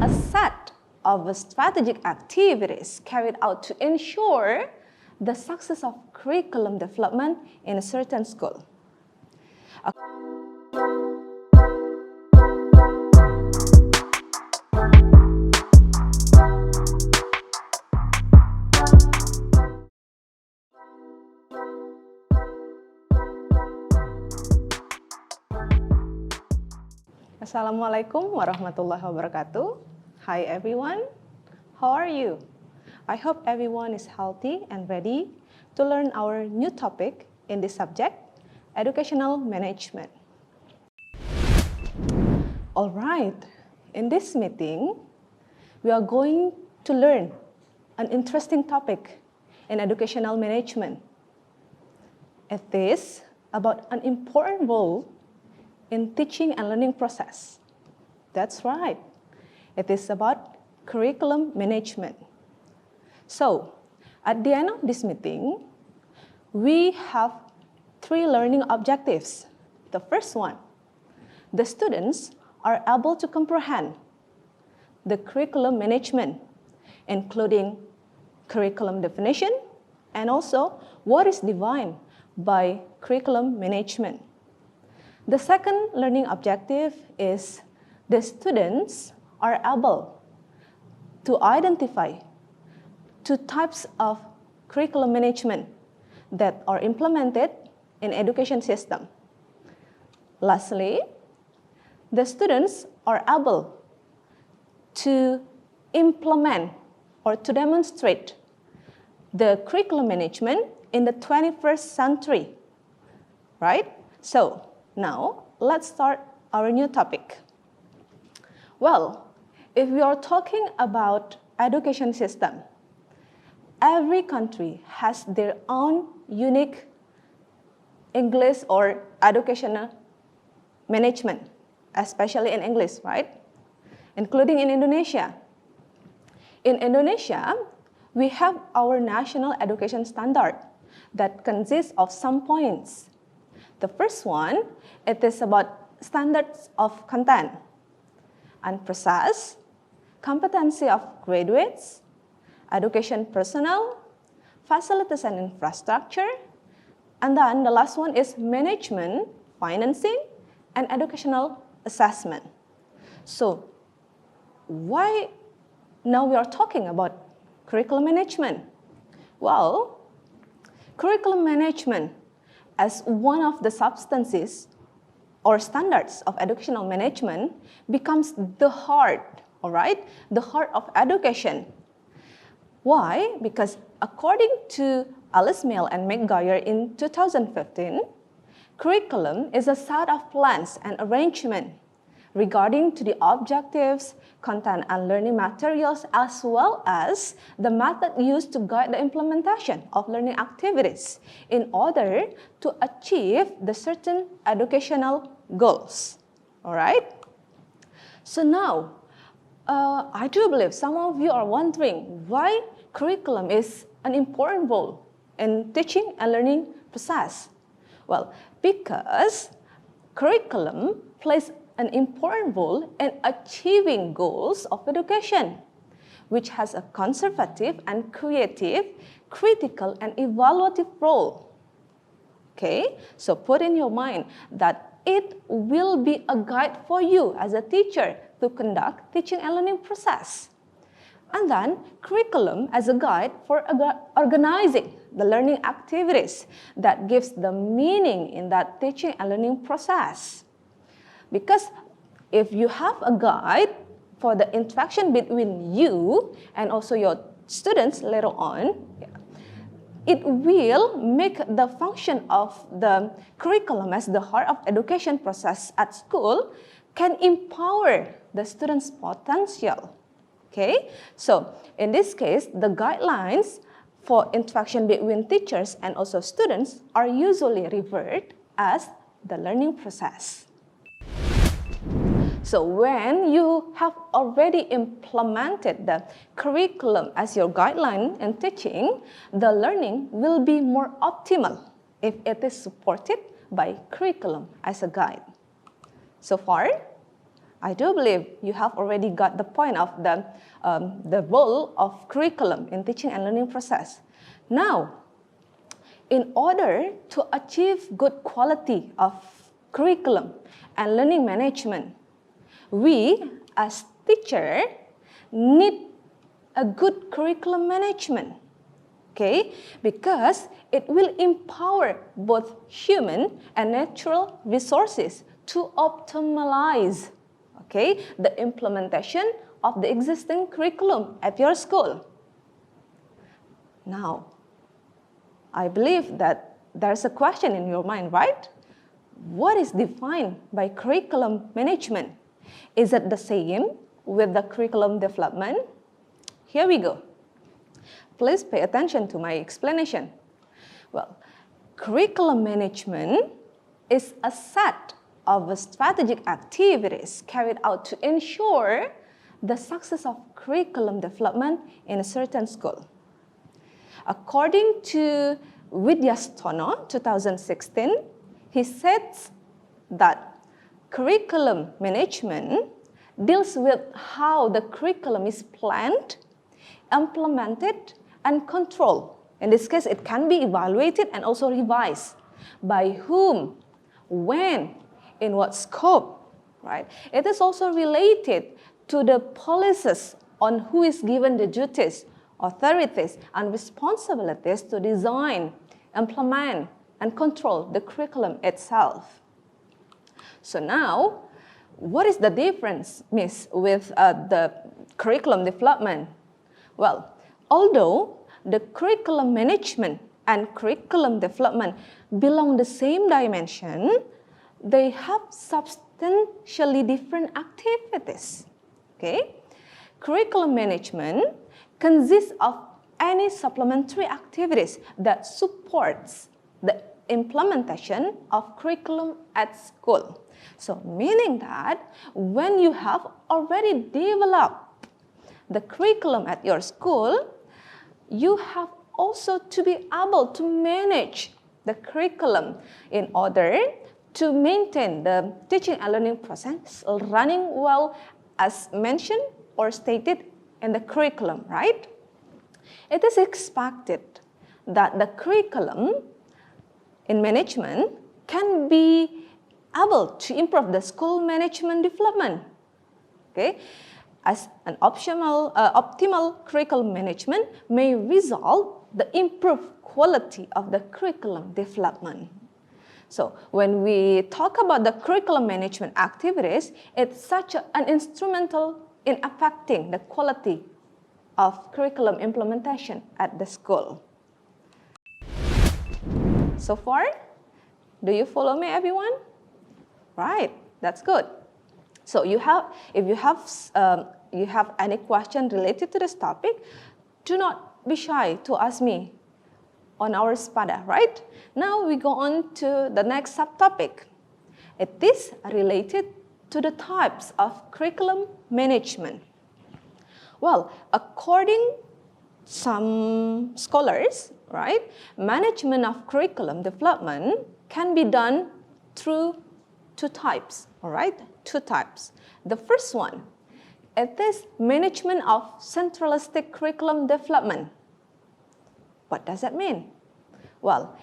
a set of strategic activities carried out to ensure the success of curriculum development in a certain school. Assalamualaikum warahmatullahi wabarakatuh. Hi everyone, how are you? I hope everyone is healthy and ready to learn our new topic in this subject, educational management. Alright, in this meeting, we are going to learn an interesting topic in educational management. It is about an important role in teaching and learning process. That's right. It is about curriculum management. So, at the end of this meeting, we have 3 learning objectives. The first one, the students are able to comprehend the curriculum management, including curriculum definition and also what is defined by curriculum management. The second learning objective is the students are able to identify 2 types of curriculum management that are implemented in education system. Lastly, the students are able to implement or to demonstrate the curriculum management in the 21st century, right? So, now, let's start our new topic. Well, if we are talking about education system, every country has their own unique English or educational management, especially in English, right? Including in Indonesia. In Indonesia, we have our national education standard that consists of some points. The first one, it is about standards of content and process, competency of graduates, education personnel, facilities and infrastructure, and then the last one is management, financing, and educational assessment. So, why now we are talking about curriculum management? Well, curriculum management as one of the substances or standards of educational management becomes the heart, all right? The heart of education. Why? Because according to Alice Mail and McGuire in 2015, curriculum is a set of plans and arrangement regarding to the objectives, content and learning materials, as well as the method used to guide the implementation of learning activities in order to achieve the certain educational goals. All right? So now, I do believe some of you are wondering why curriculum is an important role in teaching and learning process. Well, because curriculum plays an important role in achieving goals of education, which has a conservative and creative, critical and evaluative role. Okay, so put in your mind that it will be a guide for you as a teacher to conduct teaching and learning process. And then curriculum as a guide for organizing the learning activities that gives the meaning in that teaching and learning process. Because if you have a guide for the interaction between you and also your students later on, it will make the function of the curriculum as the heart of education process at school can empower the students' potential. Okay, so in this case, the guidelines for interaction between teachers and also students are usually referred as the learning process. So when you have already implemented the curriculum as your guideline in teaching, the learning will be more optimal if it is supported by curriculum as a guide. So far, I do believe you have already got the point of the role of curriculum in teaching and learning process. Now, in order to achieve good quality of curriculum and learning management, we as teacher need a good curriculum management, okay? Because it will empower both human and natural resources to optimize, okay, the implementation of the existing curriculum at your school. Now, I believe that there's a question in your mind, right? What is defined by curriculum management? Is it the same with the curriculum development? Here we go. Please pay attention to my explanation. Well, curriculum management is a set of strategic activities carried out to ensure the success of curriculum development in a certain school. According to Widyastono, 2016, he says that curriculum management deals with how the curriculum is planned, implemented, and controlled. In this case, it can be evaluated and also revised. By whom, when, in what scope, right? It is also related to the policies on who is given the duties, authorities, and responsibilities to design, implement, and control the curriculum itself. So now, what is the difference, Miss, with the curriculum development? Well, although the curriculum management and curriculum development belong the same dimension, they have substantially different activities, okay? Curriculum management consists of any supplementary activities that supports the implementation of curriculum at school. So meaning that when you have already developed the curriculum at your school, you have also to be able to manage the curriculum in order to maintain the teaching and learning process running well as mentioned or stated in the curriculum, right? It is expected that the curriculum in management can be able to improve the school management development, okay? As an optimal curriculum management may result the improved quality of the curriculum development. So when we talk about the curriculum management activities, it's such an instrumental in affecting the quality of curriculum implementation at the school. So far, do you follow me, everyone? Right, that's good. So if you have any question related to this topic, do not be shy to ask me on our Spada, right? Now we go on to the next subtopic. It is related to the types of curriculum management. Well, according some scholars, right, management of curriculum development can be done through two types, all right? Two types. The first one, it is management of centralistic curriculum development. What does that mean? Well,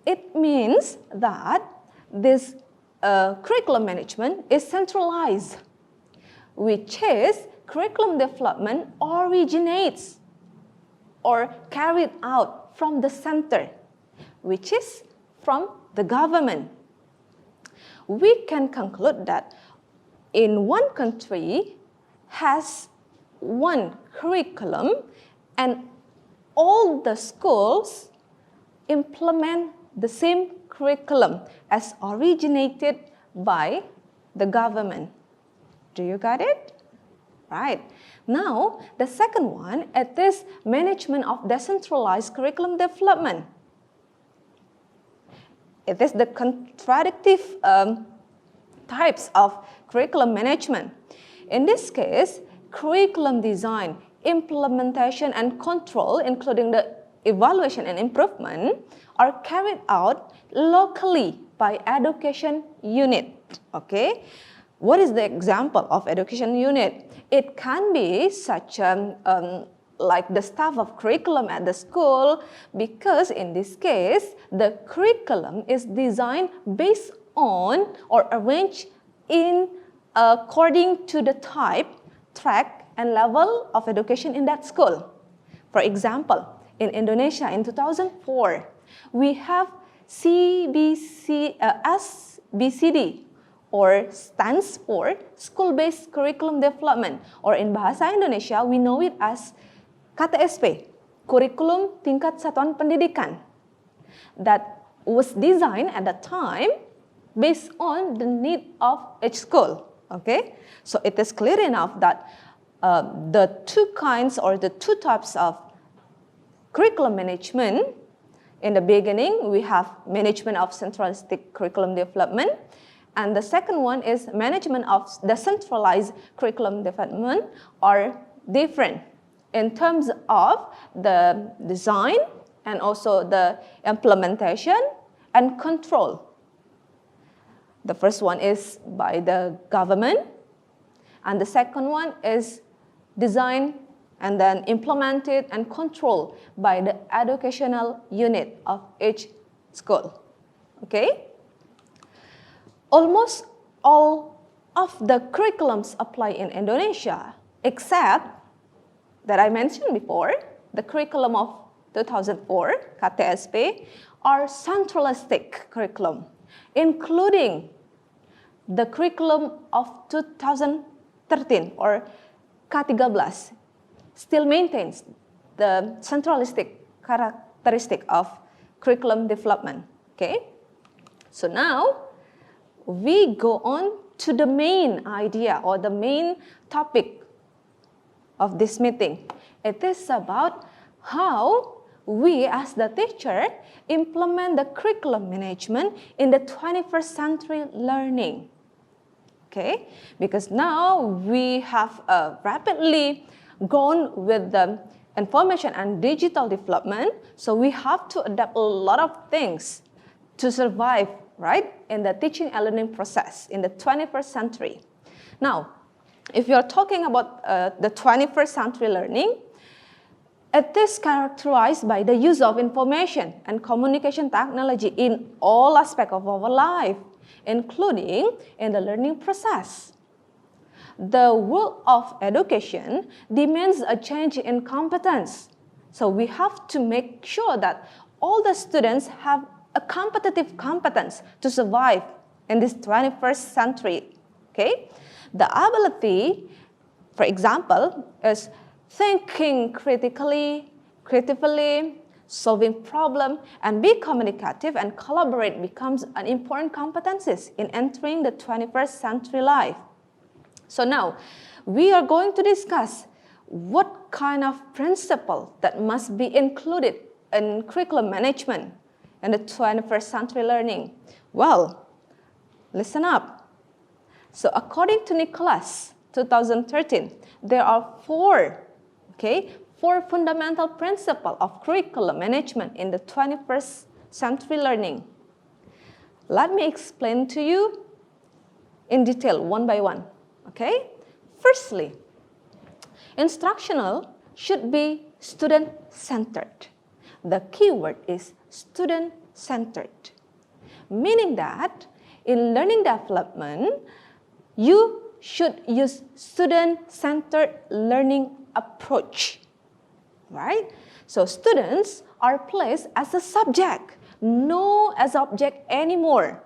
it means that this curriculum management is centralized, which is curriculum development originates or carried out from the center, which is from the government. We can conclude that in one country has one curriculum and all the schools implement the same curriculum as originated by the government. Do you got it? Right. Now, the second one, it is management of decentralized curriculum development. It is the contradictive types of curriculum management. In this case, curriculum design, implementation, and control, including the evaluation and improvement, are carried out locally by education unit, okay? What is the example of education unit? It can be such like the staff of curriculum at the school, because in this case, the curriculum is designed based on or arranged in according to the type, track, and level of education in that school. For example, in Indonesia in 2004, we have SBCD, or stands for School-Based Curriculum Development, or in Bahasa Indonesia, we know it as KTSP, Kurikulum Tingkat Satuan Pendidikan, that was designed at the time based on the need of each school. Okay, so it is clear enough that the two kinds or the two types of curriculum management. In the beginning, we have management of centralistic curriculum development, and the second one is management of decentralized curriculum development, are different in terms of the design and also the implementation and control. The first one is by the government, and the second one is designed and then implemented and controlled by the educational unit of each school. Okay? Almost all of the curriculums apply in Indonesia, except that I mentioned before, the curriculum of 2004, KTSP, are centralistic curriculum, including the curriculum of 2013 or K13, still maintains the centralistic characteristic of curriculum development. Okay? So now we go on to the main idea or the main topic of this meeting. It is about how we as the teacher implement the curriculum management in the 21st century learning. Okay? Because now we have rapidly gone with the information and digital development, so we have to adapt a lot of things to survive, right, in the teaching and learning process in the 21st century. Now, if you're talking about the 21st century learning, it is characterized by the use of information and communication technology in all aspects of our life, including in the learning process. The world of education demands a change in competence. So we have to make sure that all the students have a competitive competence to survive in this 21st century. Okay? The ability, for example, is thinking critically, creatively, solving problems, and be communicative and collaborate becomes an important competencies in entering the 21st century life. So now, we are going to discuss what kind of principle that must be included in curriculum management in the 21st century learning. Well, listen up. So according to Nicholas, 2013, there are four fundamental principles of curriculum management in the 21st century learning. Let me explain to you in detail, one by one. Okay? Firstly, instructional should be student-centered. The key word is student-centered, meaning that in learning development, you should use student-centered learning approach, right? So students are placed as a subject, not as object anymore.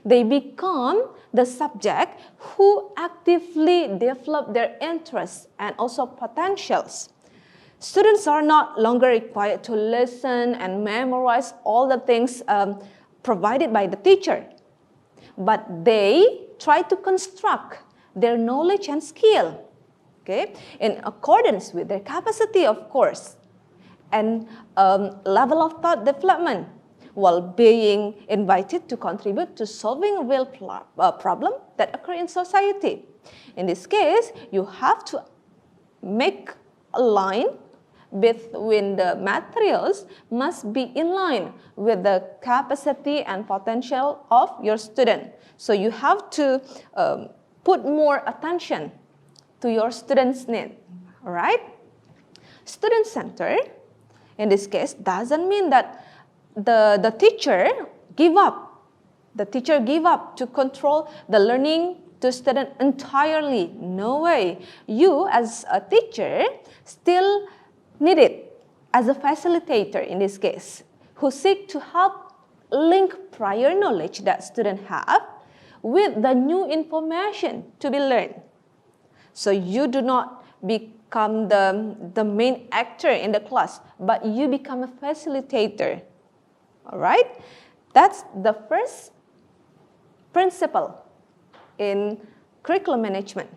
They become the subject who actively develop their interests and also potentials. Students are not longer required to listen and memorize all the things provided by the teacher, but they try to construct their knowledge and skill, okay, in accordance with their capacity, of course, and level of thought development, while being invited to contribute to solving a real problem that occur in society. In this case, you have to make a line between the materials must be in line with the capacity and potential of your student. So you have to put more attention to your students' need, all right? Student-centered, in this case, doesn't mean that the teacher give up. The teacher give up to control the learning to student entirely. No way. You, as a teacher, still need it as a facilitator in this case, who seek to help link prior knowledge that students have with the new information to be learned. So you do not become the main actor in the class, but you become a facilitator. All right? That's the first principle in curriculum management.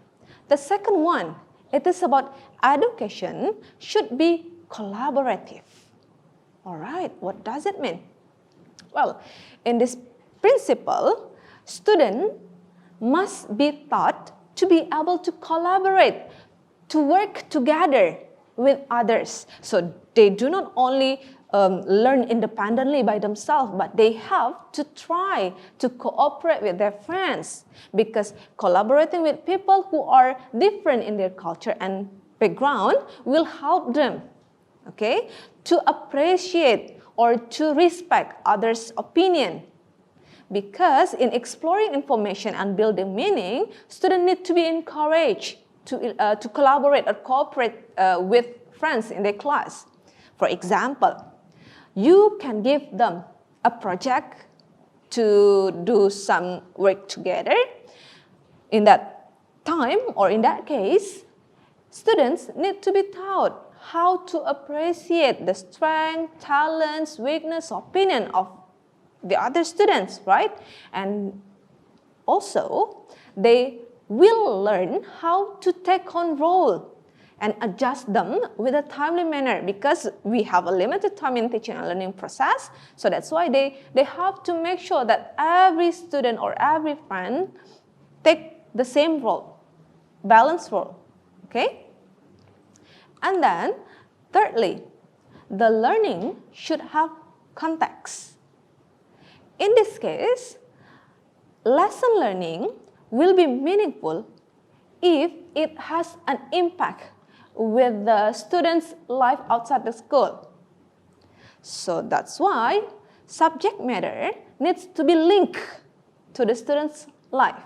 The second one, it is about education should be collaborative. All right, what does it mean? Well, in this principle, students must be taught to be able to collaborate, to work together with others. So they do not only learn independently by themselves, but they have to try to cooperate with their friends, because collaborating with people who are different in their culture and background will help them, okay, to appreciate or to respect others' opinion. Because in exploring information and building meaning, students need to be encouraged to collaborate or cooperate with friends in their class. For example, you can give them a project to do some work together. In that time or in that case, students need to be taught how to appreciate the strength, talents, weakness, opinion of the other students, right? And also, they will learn how to take on role and adjust them with a timely manner, because we have a limited time in teaching and learning process. So that's why they have to make sure that every student or every friend take the same role, balanced role, okay? And then, thirdly, the learning should have context. In this case, lesson learning will be meaningful if it has an impact with the student's life outside the school. So that's why subject matter needs to be linked to the student's life.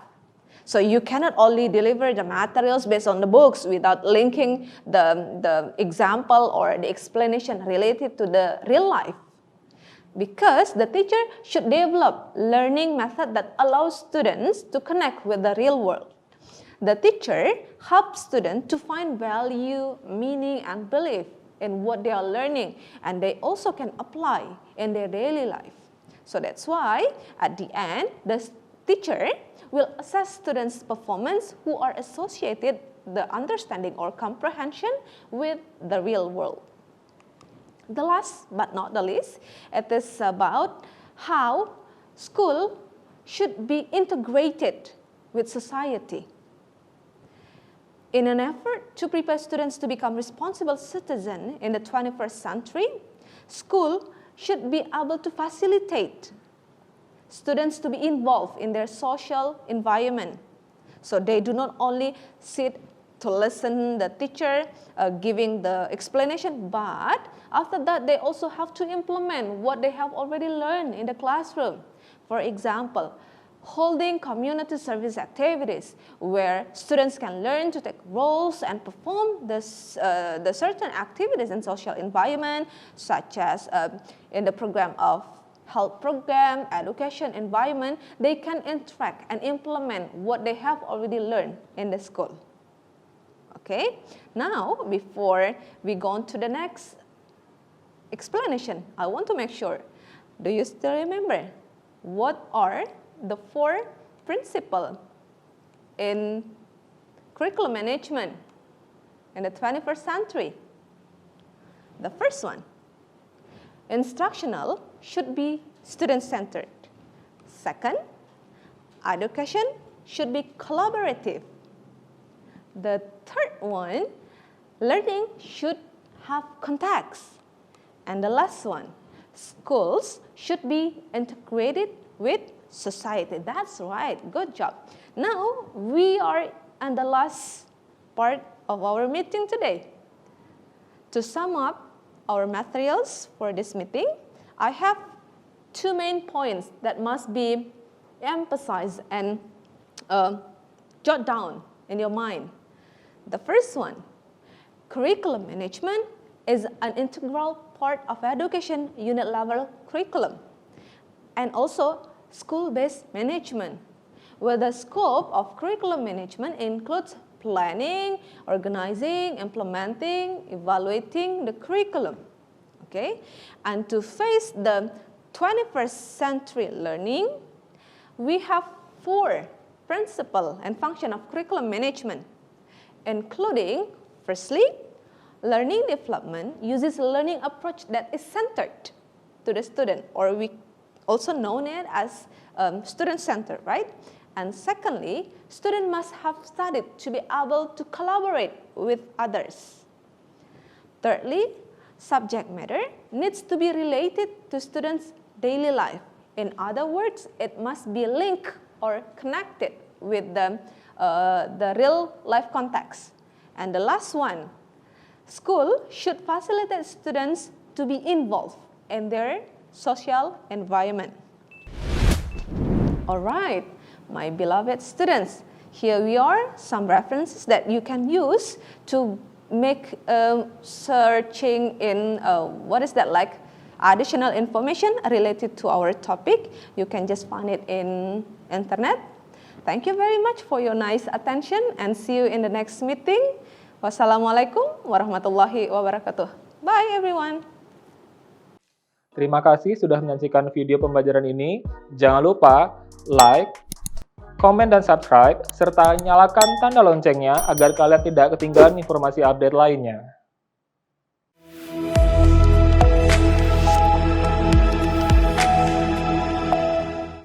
So you cannot only deliver the materials based on the books without linking the example or the explanation related to the real life. Because the teacher should develop learning method that allows students to connect with the real world. The teacher helps students to find value, meaning, and belief in what they are learning, and they also can apply in their daily life. So that's why at the end, the teacher will assess students' performance who are associated the understanding or comprehension with the real world. The last but not the least, it is about how school should be integrated with society. In an effort to prepare students to become responsible citizens in the 21st century, school should be able to facilitate students to be involved in their social environment. So they do not only sit to listen the teacher giving the explanation, but after that they also have to implement what they have already learned in the classroom. For example, holding community service activities where students can learn to take roles and perform the certain activities in social environment, such as in the program of health program, education environment. They can interact and implement what they have already learned in the school. Okay, now before we go on to the next explanation, I want to make sure, do you still remember what are the 4 principles in curriculum management in the 21st century? The first one, instructional should be student-centered. Second, education should be collaborative. The third one, learning should have context. And the last one, schools should be integrated with society. That's right, good job. Now, we are on the last part of our meeting today. To sum up our materials for this meeting, I have two main points that must be emphasized and jot down in your mind. The first one, curriculum management is an integral part of education unit level curriculum, and also school-based management, where the scope of curriculum management includes planning, organizing, implementing, evaluating the curriculum. Okay? And to face the 21st century learning, we have 4 principles and functions of curriculum management, including, firstly, learning development uses a learning approach that is centered to the student, or we also known it as student-centered, right? And secondly, students must have studied to be able to collaborate with others. Thirdly, subject matter needs to be related to students' daily life. In other words, it must be linked or connected with the real life context. And the last one, school should facilitate students to be involved in their social environment. All right, my beloved students, here we are, some references that you can use to make searching in, additional information related to our topic. You can just find it in internet. Thank you very much for your nice attention and see you in the next meeting. Wassalamualaikum warahmatullahi wabarakatuh. Bye everyone. Terima kasih sudah menyaksikan video pembelajaran ini. Jangan lupa like, komen dan subscribe, serta nyalakan tanda loncengnya agar kalian tidak ketinggalan informasi update lainnya.